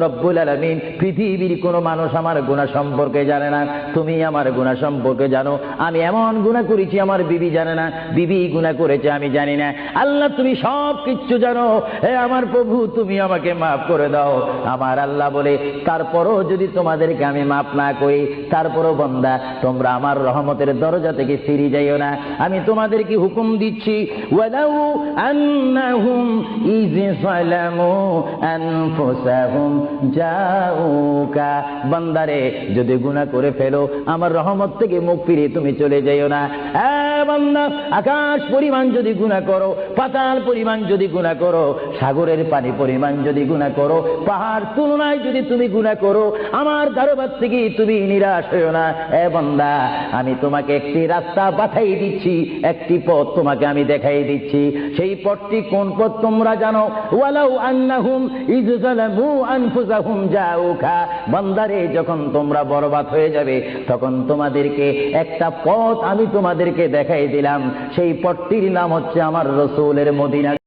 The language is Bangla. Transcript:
রব্বুল আলামিন পৃথিবীর কোনো মানুষ আমার গুনাহ সম্পর্কে জানে না, তুমি আমার গুনাহ সম্পর্কে জানো। আমি এমন গুনাহ করেছি আমার বিবি জানে না, বিবি গুনাহ করেছে আমি জানি না। আল্লাহ তুমি সব কিচ্ছু জানো, হে আমার প্রভু তুমি আমাকে মাফ করে দাও। আমার আল্লাহ বলে, তারপরও যদি তোমাদেরকে আমি মাফ না করি, তারপরও বান্দা তোমরা আমার রহমতের দরজা থেকে ফিরে যাইও না। আমি তোমাদেরকে হুকুম দিচ্ছি, ওয়ালাউ আন্নাহুম ইয যালামু আনফুসাহুম জাউকা, বান্দারে যদি গুনাহ করে ফেলো আমার রহমত থেকে মুখ ফিরিয়ে তুমি চলে যাইও না। বান্দা, আকাশ পরিমাণ যদি গুনাহ করো, পাতাল পরিমাণ যদি গুনাহ করো, সাগরের পানি পরিমাণ যদি গুনাহ করো, পাহাড় তুলনায় যদি তুমি গুনাহ করো, আমার দরবার থেকে তুমি নিরাশ হইও না। বান্দা, আমি তোমাকে একটি রাস্তা পাঠাই দিচ্ছি, একটি পথ তোমাকে আমি দেখাই দিচ্ছি। সেই পথটি কোন পথ তোমরা জানো? ওয়ালাউ আন্নাহুম ইয যালামু আনফুসাহুম জাউকা, বান্দারে যখন তোমরা বরবাদ হয়ে যাবে তখন তোমাদেরকে একটা পথ আমি তোমাদেরকে দেখাই দিলাম, সেই পথটির নাম হচ্ছে আমার রাসূলের মদিনা।